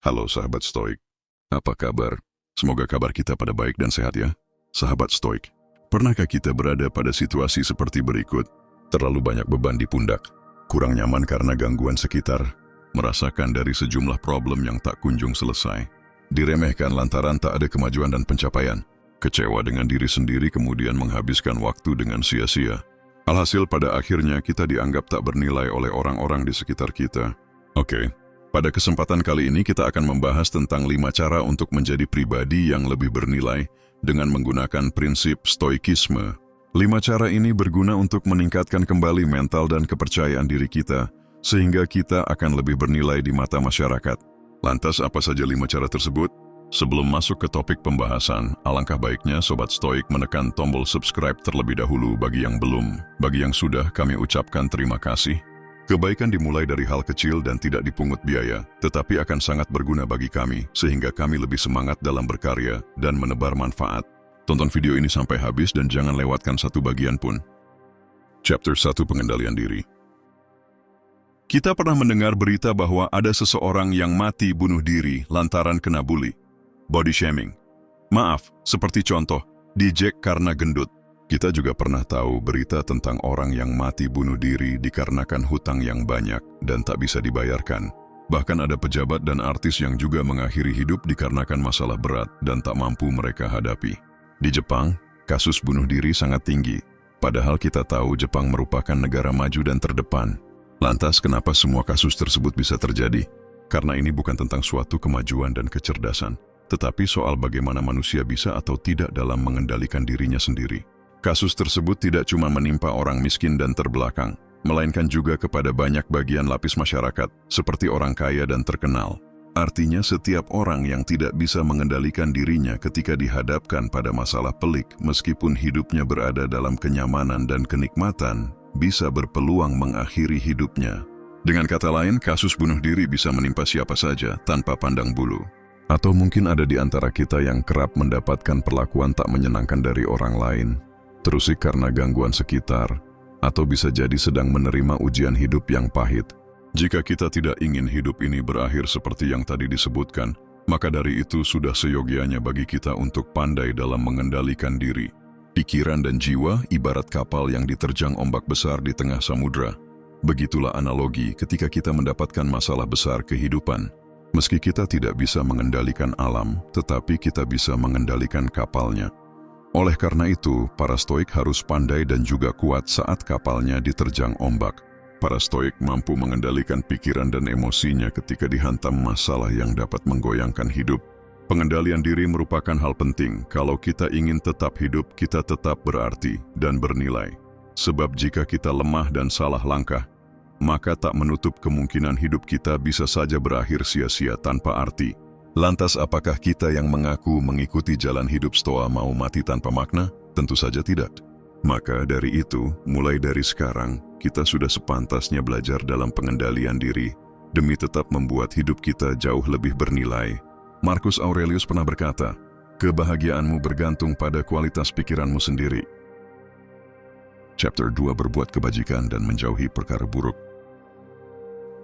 Halo sahabat Stoik, apa kabar? Semoga kabar kita pada baik dan sehat ya. Sahabat Stoik, pernahkah kita berada pada situasi seperti berikut? Terlalu banyak beban di pundak, kurang nyaman karena gangguan sekitar, merasakan dari sejumlah problem yang tak kunjung selesai, diremehkan lantaran tak ada kemajuan dan pencapaian, kecewa dengan diri sendiri kemudian menghabiskan waktu dengan sia-sia. Alhasil pada akhirnya kita dianggap tak bernilai oleh orang-orang di sekitar kita. Oke. Pada kesempatan kali ini kita akan membahas tentang 5 cara untuk menjadi pribadi yang lebih bernilai dengan menggunakan prinsip stoikisme. 5 cara ini berguna untuk meningkatkan kembali mental dan kepercayaan diri kita, sehingga kita akan lebih bernilai di mata masyarakat. Lantas apa saja 5 cara tersebut? Sebelum masuk ke topik pembahasan, alangkah baiknya Sobat Stoik menekan tombol subscribe terlebih dahulu bagi yang belum. Bagi yang sudah, kami ucapkan terima kasih. Kebaikan dimulai dari hal kecil dan tidak dipungut biaya, tetapi akan sangat berguna bagi kami, sehingga kami lebih semangat dalam berkarya dan menebar manfaat. Tonton video ini sampai habis dan jangan lewatkan satu bagian pun. Chapter 1 Pengendalian Diri. Kita pernah mendengar berita bahwa ada seseorang yang mati bunuh diri lantaran kena bully, body shaming. Maaf, seperti contoh, diejek karena gendut. Kita juga pernah tahu berita tentang orang yang mati bunuh diri dikarenakan hutang yang banyak dan tak bisa dibayarkan. Bahkan ada pejabat dan artis yang juga mengakhiri hidup dikarenakan masalah berat dan tak mampu mereka hadapi. Di Jepang, kasus bunuh diri sangat tinggi. Padahal kita tahu Jepang merupakan negara maju dan terdepan. Lantas kenapa semua kasus tersebut bisa terjadi? Karena ini bukan tentang suatu kemajuan dan kecerdasan, tetapi soal bagaimana manusia bisa atau tidak dalam mengendalikan dirinya sendiri. Kasus tersebut tidak cuma menimpa orang miskin dan terbelakang, melainkan juga kepada banyak bagian lapis masyarakat, seperti orang kaya dan terkenal. Artinya setiap orang yang tidak bisa mengendalikan dirinya ketika dihadapkan pada masalah pelik, meskipun hidupnya berada dalam kenyamanan dan kenikmatan, bisa berpeluang mengakhiri hidupnya. Dengan kata lain, kasus bunuh diri bisa menimpa siapa saja tanpa pandang bulu. Atau mungkin ada di antara kita yang kerap mendapatkan perlakuan tak menyenangkan dari orang lain, terusik karena gangguan sekitar, atau bisa jadi sedang menerima ujian hidup yang pahit. Jika kita tidak ingin hidup ini berakhir seperti yang tadi disebutkan, maka dari itu sudah seyogianya bagi kita untuk pandai dalam mengendalikan diri. Pikiran dan jiwa ibarat kapal yang diterjang ombak besar di tengah samudra. Begitulah analogi ketika kita mendapatkan masalah besar kehidupan. Meski kita tidak bisa mengendalikan alam, tetapi kita bisa mengendalikan kapalnya. Oleh karena itu, para stoik harus pandai dan juga kuat saat kapalnya diterjang ombak. Para stoik mampu mengendalikan pikiran dan emosinya ketika dihantam masalah yang dapat menggoyangkan hidup. Pengendalian diri merupakan hal penting. Kalau kita ingin tetap hidup, kita tetap berarti dan bernilai. Sebab jika kita lemah dan salah langkah, maka tak menutup kemungkinan hidup kita bisa saja berakhir sia-sia tanpa arti. Lantas apakah kita yang mengaku mengikuti jalan hidup stoa mau mati tanpa makna? Tentu saja tidak. Maka dari itu, mulai dari sekarang, kita sudah sepantasnya belajar dalam pengendalian diri, demi tetap membuat hidup kita jauh lebih bernilai. Marcus Aurelius pernah berkata, kebahagiaanmu bergantung pada kualitas pikiranmu sendiri. Chapter 2 Berbuat kebajikan dan menjauhi perkara buruk.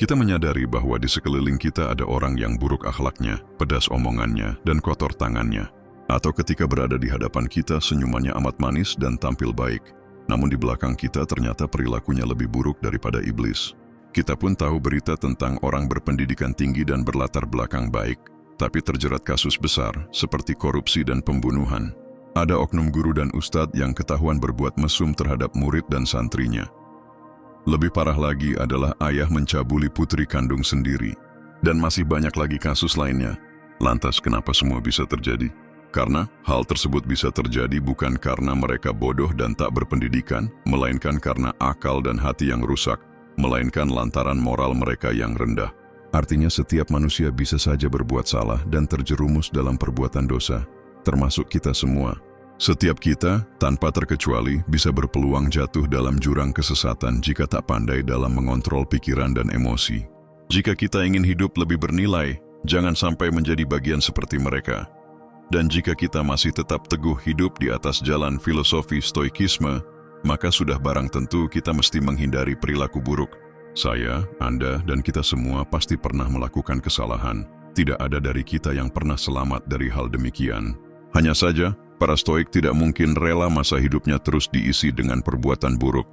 Kita menyadari bahwa di sekeliling kita ada orang yang buruk akhlaknya, pedas omongannya, dan kotor tangannya. Atau ketika berada di hadapan kita, senyumannya amat manis dan tampil baik. Namun di belakang kita ternyata perilakunya lebih buruk daripada iblis. Kita pun tahu berita tentang orang berpendidikan tinggi dan berlatar belakang baik, tapi terjerat kasus besar seperti korupsi dan pembunuhan. Ada oknum guru dan ustadz yang ketahuan berbuat mesum terhadap murid dan santrinya. Lebih parah lagi adalah ayah mencabuli putri kandung sendiri. Dan masih banyak lagi kasus lainnya. Lantas kenapa semua bisa terjadi? Karena hal tersebut bisa terjadi bukan karena mereka bodoh dan tak berpendidikan, melainkan karena akal dan hati yang rusak, melainkan lantaran moral mereka yang rendah. Artinya setiap manusia bisa saja berbuat salah dan terjerumus dalam perbuatan dosa, termasuk kita semua. Setiap kita, tanpa terkecuali, bisa berpeluang jatuh dalam jurang kesesatan jika tak pandai dalam mengontrol pikiran dan emosi. Jika kita ingin hidup lebih bernilai, jangan sampai menjadi bagian seperti mereka. Dan jika kita masih tetap teguh hidup di atas jalan filosofi stoikisme, maka sudah barang tentu kita mesti menghindari perilaku buruk. Saya, Anda, dan kita semua pasti pernah melakukan kesalahan. Tidak ada dari kita yang pernah selamat dari hal demikian. Hanya saja, para Stoik tidak mungkin rela masa hidupnya terus diisi dengan perbuatan buruk.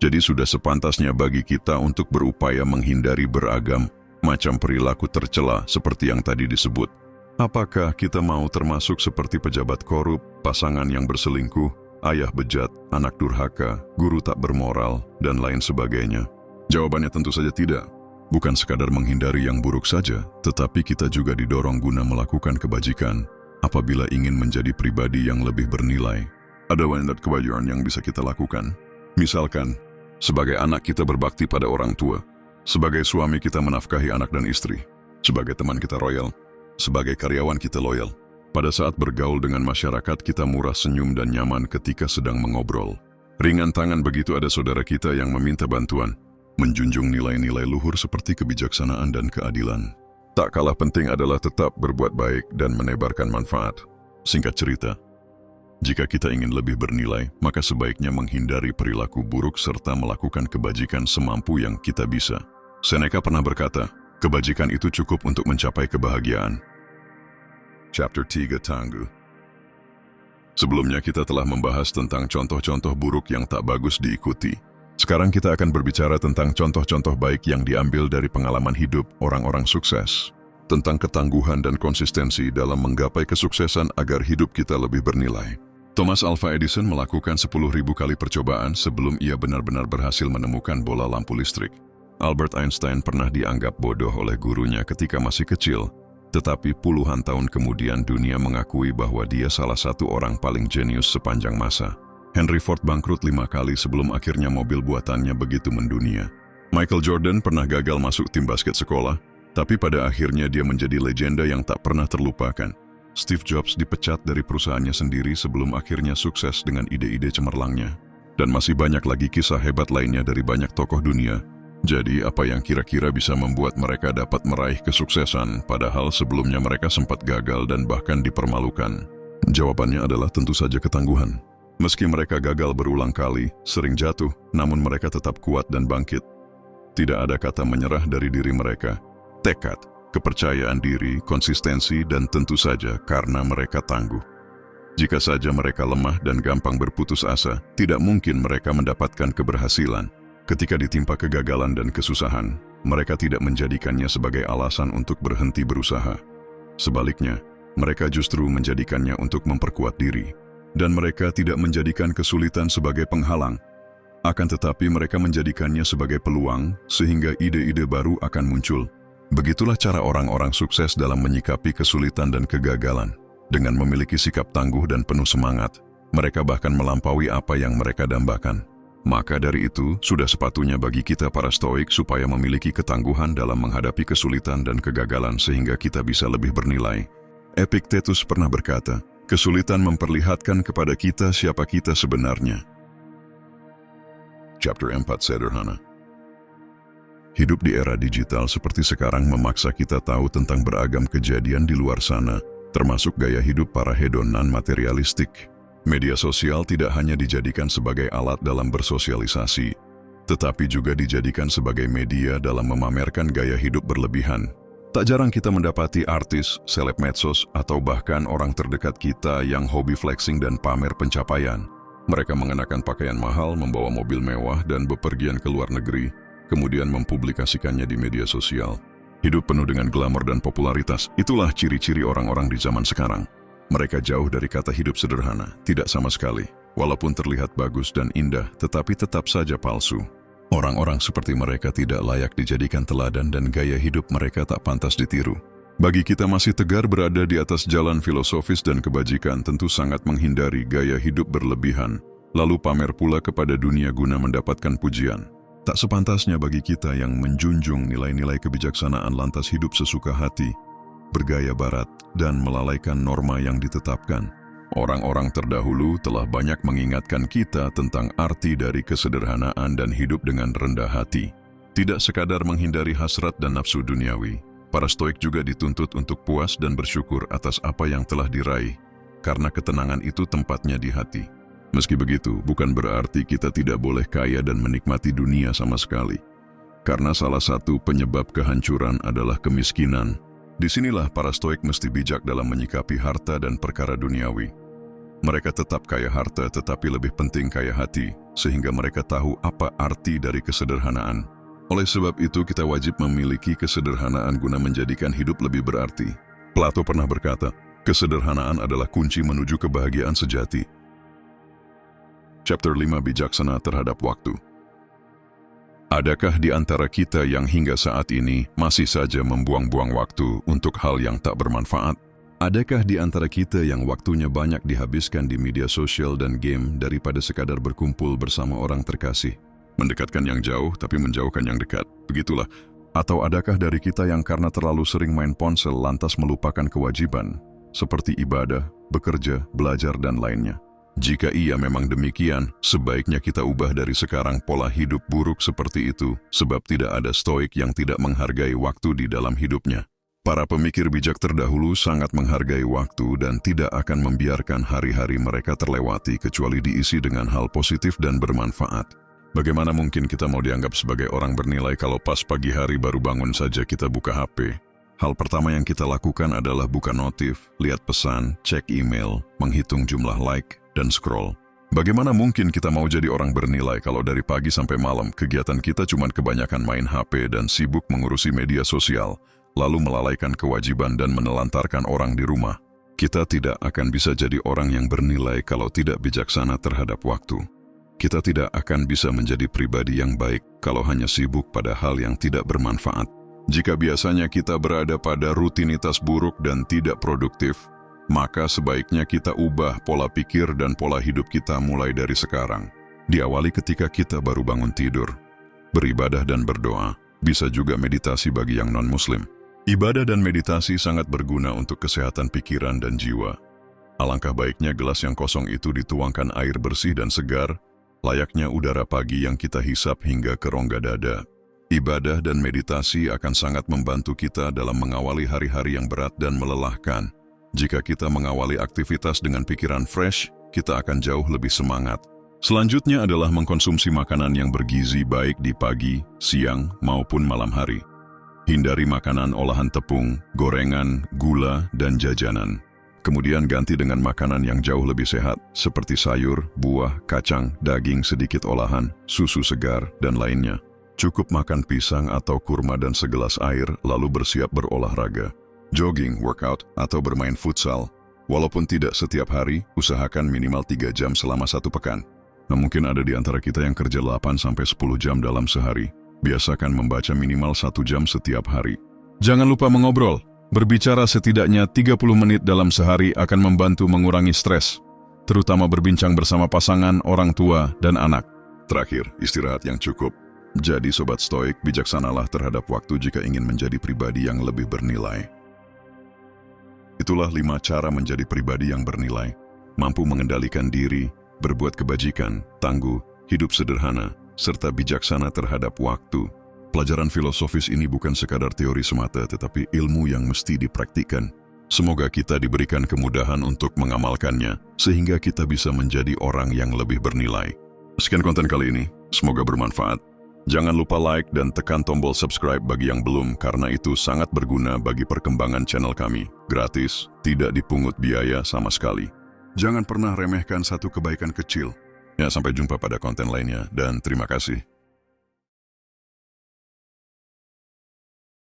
Jadi sudah sepantasnya bagi kita untuk berupaya menghindari beragam macam perilaku tercela seperti yang tadi disebut. Apakah kita mau termasuk seperti pejabat korup, pasangan yang berselingkuh, ayah bejat, anak durhaka, guru tak bermoral, dan lain sebagainya? Jawabannya tentu saja tidak. Bukan sekadar menghindari yang buruk saja, tetapi kita juga didorong guna melakukan kebajikan apabila ingin menjadi pribadi yang lebih bernilai. Ada banyak kebajikan yang bisa kita lakukan. Misalkan, sebagai anak kita berbakti pada orang tua, sebagai suami kita menafkahi anak dan istri, sebagai teman kita royal, sebagai karyawan kita loyal. Pada saat bergaul dengan masyarakat kita murah senyum dan nyaman ketika sedang mengobrol. Ringan tangan begitu ada saudara kita yang meminta bantuan. Menjunjung nilai-nilai luhur seperti kebijaksanaan dan keadilan. Tak kalah penting adalah tetap berbuat baik dan menebarkan manfaat. Singkat cerita, jika kita ingin lebih bernilai, maka sebaiknya menghindari perilaku buruk serta melakukan kebajikan semampu yang kita bisa. Seneca pernah berkata, kebajikan itu cukup untuk mencapai kebahagiaan. Chapter 3 Tangguh. Sebelumnya kita telah membahas tentang contoh-contoh buruk yang tak bagus diikuti. Sekarang kita akan berbicara tentang contoh-contoh baik yang diambil dari pengalaman hidup orang-orang sukses. Tentang ketangguhan dan konsistensi dalam menggapai kesuksesan agar hidup kita lebih bernilai. Thomas Alva Edison melakukan 10.000 kali percobaan sebelum ia benar-benar berhasil menemukan bola lampu listrik. Albert Einstein pernah dianggap bodoh oleh gurunya ketika masih kecil, tetapi puluhan tahun kemudian dunia mengakui bahwa dia salah satu orang paling jenius sepanjang masa. Henry Ford bangkrut 5 kali sebelum akhirnya mobil buatannya begitu mendunia. Michael Jordan pernah gagal masuk tim basket sekolah, tapi pada akhirnya dia menjadi legenda yang tak pernah terlupakan. Steve Jobs dipecat dari perusahaannya sendiri sebelum akhirnya sukses dengan ide-ide cemerlangnya. Dan masih banyak lagi kisah hebat lainnya dari banyak tokoh dunia. Jadi apa yang kira-kira bisa membuat mereka dapat meraih kesuksesan padahal sebelumnya mereka sempat gagal dan bahkan dipermalukan? Jawabannya adalah tentu saja ketangguhan. Meski mereka gagal berulang kali, sering jatuh, namun mereka tetap kuat dan bangkit. Tidak ada kata menyerah dari diri mereka. Tekad, kepercayaan diri, konsistensi, dan tentu saja karena mereka tangguh. Jika saja mereka lemah dan gampang berputus asa, tidak mungkin mereka mendapatkan keberhasilan. Ketika ditimpa kegagalan dan kesusahan, mereka tidak menjadikannya sebagai alasan untuk berhenti berusaha. Sebaliknya, mereka justru menjadikannya untuk memperkuat diri. Dan mereka tidak menjadikan kesulitan sebagai penghalang. Akan tetapi mereka menjadikannya sebagai peluang, sehingga ide-ide baru akan muncul. Begitulah cara orang-orang sukses dalam menyikapi kesulitan dan kegagalan. Dengan memiliki sikap tangguh dan penuh semangat, mereka bahkan melampaui apa yang mereka dambakan. Maka dari itu, sudah sepatunya bagi kita para Stoik supaya memiliki ketangguhan dalam menghadapi kesulitan dan kegagalan sehingga kita bisa lebih bernilai. Epictetus pernah berkata, kesulitan memperlihatkan kepada kita siapa kita sebenarnya. Chapter 4 Sederhana. Hidup di era digital seperti sekarang memaksa kita tahu tentang beragam kejadian di luar sana, termasuk gaya hidup para hedonan materialistik. Media sosial tidak hanya dijadikan sebagai alat dalam bersosialisasi, tetapi juga dijadikan sebagai media dalam memamerkan gaya hidup berlebihan. Tak jarang kita mendapati artis, seleb medsos, atau bahkan orang terdekat kita yang hobi flexing dan pamer pencapaian. Mereka mengenakan pakaian mahal, membawa mobil mewah, dan bepergian ke luar negeri, kemudian mempublikasikannya di media sosial. Hidup penuh dengan glamor dan popularitas, itulah ciri-ciri orang-orang di zaman sekarang. Mereka jauh dari kata hidup sederhana, tidak sama sekali. Walaupun terlihat bagus dan indah, tetapi tetap saja palsu. Orang-orang seperti mereka tidak layak dijadikan teladan dan gaya hidup mereka tak pantas ditiru. Bagi kita masih tegar berada di atas jalan filosofis dan kebajikan tentu sangat menghindari gaya hidup berlebihan, lalu pamer pula kepada dunia guna mendapatkan pujian. Tak sepantasnya bagi kita yang menjunjung nilai-nilai kebijaksanaan lantas hidup sesuka hati, bergaya barat, dan melalaikan norma yang ditetapkan. Orang-orang terdahulu telah banyak mengingatkan kita tentang arti dari kesederhanaan dan hidup dengan rendah hati. Tidak sekadar menghindari hasrat dan nafsu duniawi, para Stoik juga dituntut untuk puas dan bersyukur atas apa yang telah diraih, karena ketenangan itu tempatnya di hati. Meski begitu, bukan berarti kita tidak boleh kaya dan menikmati dunia sama sekali. Karena salah satu penyebab kehancuran adalah kemiskinan. Disinilah para stoik mesti bijak dalam menyikapi harta dan perkara duniawi. Mereka tetap kaya harta tetapi lebih penting kaya hati, sehingga mereka tahu apa arti dari kesederhanaan. Oleh sebab itu kita wajib memiliki kesederhanaan guna menjadikan hidup lebih berarti. Plato pernah berkata, kesederhanaan adalah kunci menuju kebahagiaan sejati. Chapter 5 Bijaksana terhadap waktu. Adakah di antara kita yang hingga saat ini masih saja membuang-buang waktu untuk hal yang tak bermanfaat? Adakah di antara kita yang waktunya banyak dihabiskan di media sosial dan game daripada sekadar berkumpul bersama orang terkasih? Mendekatkan yang jauh tapi menjauhkan yang dekat, begitulah. Atau adakah dari kita yang karena terlalu sering main ponsel lantas melupakan kewajiban, seperti ibadah, bekerja, belajar, dan lainnya? Jika iya memang demikian, sebaiknya kita ubah dari sekarang pola hidup buruk seperti itu, sebab tidak ada stoik yang tidak menghargai waktu di dalam hidupnya. Para pemikir bijak terdahulu sangat menghargai waktu dan tidak akan membiarkan hari-hari mereka terlewati kecuali diisi dengan hal positif dan bermanfaat. Bagaimana mungkin kita mau dianggap sebagai orang bernilai kalau pas pagi hari baru bangun saja kita buka HP? Hal pertama yang kita lakukan adalah buka notif, lihat pesan, cek email, menghitung jumlah like, dan scroll. Bagaimana mungkin kita mau jadi orang bernilai kalau dari pagi sampai malam kegiatan kita cuma kebanyakan main HP dan sibuk mengurusi media sosial, lalu melalaikan kewajiban dan menelantarkan orang di rumah? Kita tidak akan bisa jadi orang yang bernilai kalau tidak bijaksana terhadap waktu. Kita tidak akan bisa menjadi pribadi yang baik kalau hanya sibuk pada hal yang tidak bermanfaat. Jika biasanya kita berada pada rutinitas buruk dan tidak produktif, maka sebaiknya kita ubah pola pikir dan pola hidup kita mulai dari sekarang. Diawali ketika kita baru bangun tidur. Beribadah dan berdoa, bisa juga meditasi bagi yang non-muslim. Ibadah dan meditasi sangat berguna untuk kesehatan pikiran dan jiwa. Alangkah baiknya gelas yang kosong itu dituangkan air bersih dan segar, layaknya udara pagi yang kita hisap hingga ke rongga dada. Ibadah dan meditasi akan sangat membantu kita dalam mengawali hari-hari yang berat dan melelahkan. Jika kita mengawali aktivitas dengan pikiran fresh, kita akan jauh lebih semangat. Selanjutnya adalah mengkonsumsi makanan yang bergizi baik di pagi, siang, maupun malam hari. Hindari makanan olahan tepung, gorengan, gula, dan jajanan. Kemudian ganti dengan makanan yang jauh lebih sehat, seperti sayur, buah, kacang, daging sedikit olahan, susu segar, dan lainnya. Cukup makan pisang atau kurma dan segelas air, lalu bersiap berolahraga. Jogging, workout, atau bermain futsal. Walaupun tidak setiap hari, usahakan minimal 3 jam selama 1 pekan. Nah, mungkin ada di antara kita yang kerja 8-10 jam dalam sehari. Biasakan membaca minimal 1 jam setiap hari. Jangan lupa mengobrol. Berbicara setidaknya 30 menit dalam sehari akan membantu mengurangi stres, terutama berbincang bersama pasangan, orang tua, dan anak. Terakhir, istirahat yang cukup. Jadi sobat stoik, bijaksanalah terhadap waktu jika ingin menjadi pribadi yang lebih bernilai. Itulah 5 cara menjadi pribadi yang bernilai, mampu mengendalikan diri, berbuat kebajikan, tangguh, hidup sederhana, serta bijaksana terhadap waktu. Pelajaran filosofis ini bukan sekadar teori semata, tetapi ilmu yang mesti dipraktikkan. Semoga kita diberikan kemudahan untuk mengamalkannya, sehingga kita bisa menjadi orang yang lebih bernilai. Sekian konten kali ini, semoga bermanfaat. Jangan lupa like dan tekan tombol subscribe bagi yang belum, karena itu sangat berguna bagi perkembangan channel kami. Gratis, tidak dipungut biaya sama sekali. Jangan pernah remehkan satu kebaikan kecil. Ya, sampai jumpa pada konten lainnya, dan terima kasih.